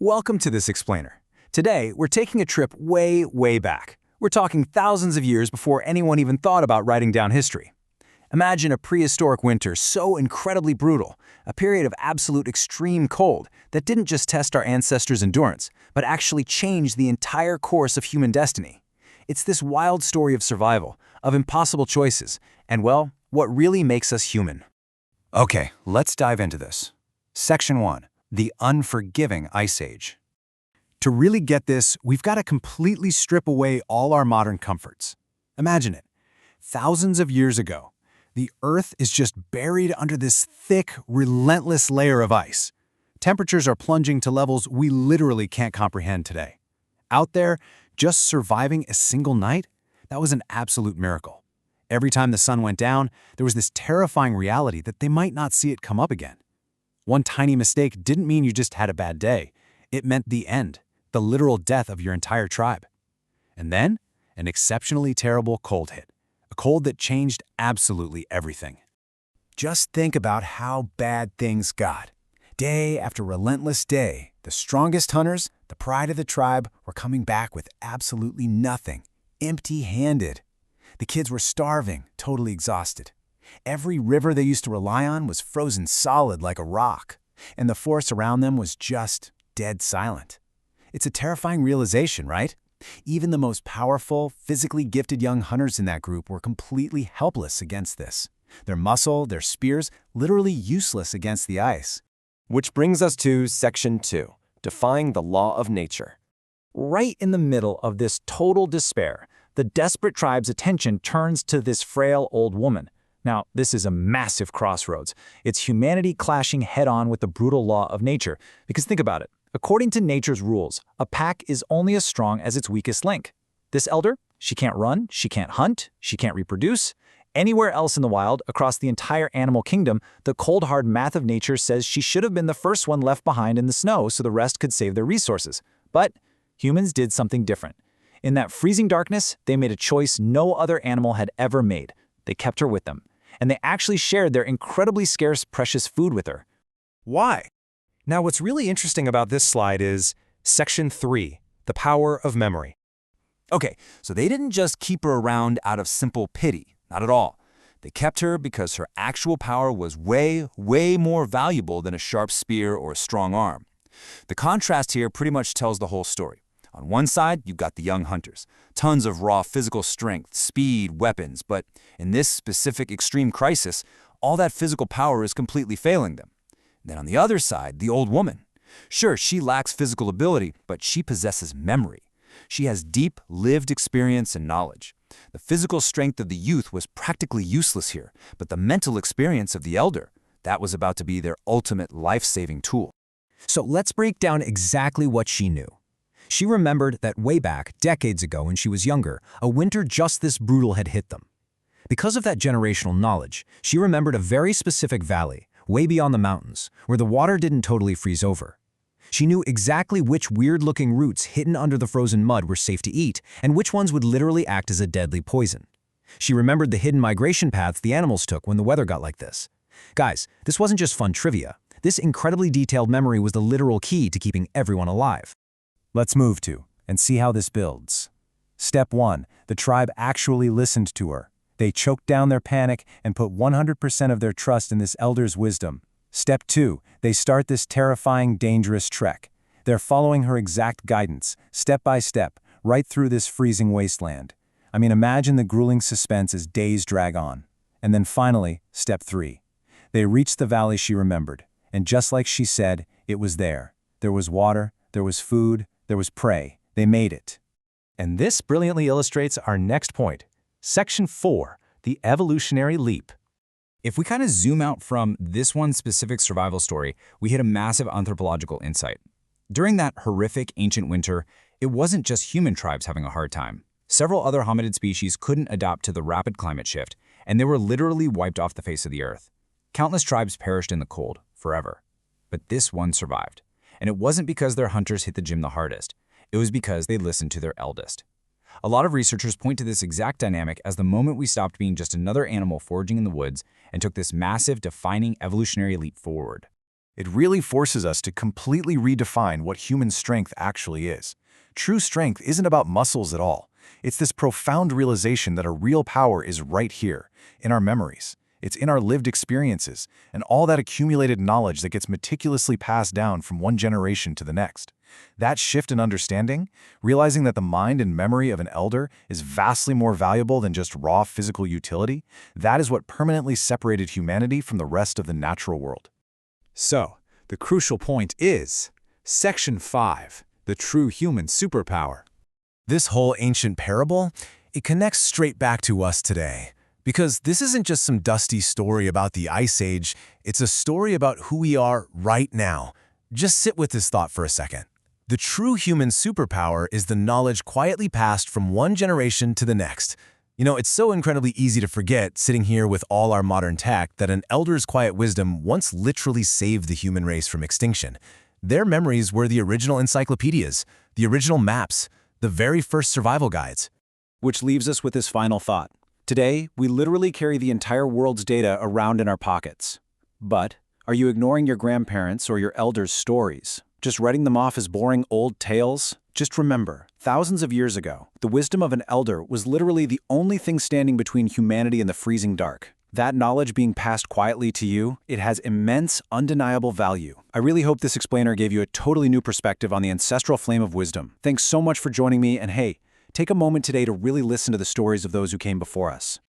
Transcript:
Welcome to this explainer. Today, we're taking a trip way, way back. We're talking thousands of years before anyone even thought about writing down history. Imagine a prehistoric winter so incredibly brutal, a period of absolute extreme cold that didn't just test our ancestors' endurance, but actually changed the entire course of human destiny. It's this wild story of survival, of impossible choices, and well, what really makes us human. Okay, let's dive into this. Section 1. The Unforgiving Ice Age. To really get this, we've got to completely strip away all our modern comforts. Imagine it. Thousands of years ago, the Earth is just buried under this thick, relentless layer of ice. Temperatures are plunging to levels we literally can't comprehend today. Out there, just surviving a single night, that was an absolute miracle. Every time the sun went down, there was this terrifying reality that they might not see it come up again. One tiny mistake didn't mean you just had a bad day. It meant the end, the literal death of your entire tribe. And then, an exceptionally terrible cold hit. A cold that changed absolutely everything. Just think about how bad things got. Day after relentless day, the strongest hunters, the pride of the tribe, were coming back with absolutely nothing, empty-handed. The kids were starving, totally exhausted. Every river they used to rely on was frozen solid like a rock, and the forest around them was just dead silent. It's a terrifying realization, right? Even the most powerful, physically gifted young hunters in that group were completely helpless against this. Their muscle, their spears, literally useless against the ice. Which brings us to Section 2, Defying the Law of Nature. Right in the middle of this total despair, the desperate tribe's attention turns to this frail old woman. Now, this is a massive crossroads. It's humanity clashing head-on with the brutal law of nature. Because think about it. According to nature's rules, a pack is only as strong as its weakest link. This elder, she can't run, she can't hunt, she can't reproduce. Anywhere else in the wild, across the entire animal kingdom, the cold hard math of nature says she should have been the first one left behind in the snow so the rest could save their resources. But humans did something different. In that freezing darkness, they made a choice no other animal had ever made. They kept her with them. And they actually shared their incredibly scarce, precious food with her. Why? Now, what's really interesting about this slide is Section 3, the power of memory. Okay, so they didn't just keep her around out of simple pity, not at all. They kept her because her actual power was way, way more valuable than a sharp spear or a strong arm. The contrast here pretty much tells the whole story. On one side, you've got the young hunters. Tons of raw physical strength, speed, weapons, but in this specific extreme crisis, all that physical power is completely failing them. Then on the other side, the old woman. Sure, she lacks physical ability, but she possesses memory. She has deep, lived experience and knowledge. The physical strength of the youth was practically useless here, but the mental experience of the elder, that was about to be their ultimate life-saving tool. So let's break down exactly what she knew. She remembered that way back, decades ago when she was younger, a winter just this brutal had hit them. Because of that generational knowledge, she remembered a very specific valley, way beyond the mountains, where the water didn't totally freeze over. She knew exactly which weird-looking roots hidden under the frozen mud were safe to eat, and which ones would literally act as a deadly poison. She remembered the hidden migration paths the animals took when the weather got like this. Guys, this wasn't just fun trivia. This incredibly detailed memory was the literal key to keeping everyone alive. Let's move to and see how this builds. Step 1. The tribe actually listened to her. They choked down their panic and put 100% of their trust in this elder's wisdom. Step 2. They start this terrifying, dangerous trek. They're following her exact guidance, step by step, right through this freezing wasteland. I mean, imagine the grueling suspense as days drag on. And then finally, step 3. They reached the valley she remembered. And just like she said, it was there. There was water, there was food, there was prey. They made it. And this brilliantly illustrates our next point. Section 4, the evolutionary leap. If we kind of zoom out from this one specific survival story, we hit a massive anthropological insight. During that horrific ancient winter, it wasn't just human tribes having a hard time. Several other hominid species couldn't adapt to the rapid climate shift, and they were literally wiped off the face of the earth. Countless tribes perished in the cold, forever. But this one survived. And it wasn't because their hunters hit the gym the hardest. It was because they listened to their eldest. A lot of researchers point to this exact dynamic as the moment we stopped being just another animal foraging in the woods and took this massive, defining evolutionary leap forward. It really forces us to completely redefine what human strength actually is. True strength isn't about muscles at all. It's this profound realization that our real power is right here, in our memories. It's in our lived experiences, and all that accumulated knowledge that gets meticulously passed down from one generation to the next. That shift in understanding, realizing that the mind and memory of an elder is vastly more valuable than just raw physical utility, that is what permanently separated humanity from the rest of the natural world. So, the crucial point is Section 5, the true human superpower. This whole ancient parable, it connects straight back to us today. Because this isn't just some dusty story about the Ice Age, it's a story about who we are right now. Just sit with this thought for a second. The true human superpower is the knowledge quietly passed from one generation to the next. You know, it's so incredibly easy to forget, sitting here with all our modern tech, that an elder's quiet wisdom once literally saved the human race from extinction. Their memories were the original encyclopedias, the original maps, the very first survival guides. Which leaves us with this final thought. Today, we literally carry the entire world's data around in our pockets. But are you ignoring your grandparents' or your elders' stories? Just writing them off as boring old tales? Just remember, thousands of years ago, the wisdom of an elder was literally the only thing standing between humanity and the freezing dark. That knowledge being passed quietly to you, it has immense, undeniable value. I really hope this explainer gave you a totally new perspective on the ancestral flame of wisdom. Thanks so much for joining me, and hey, take a moment today to really listen to the stories of those who came before us.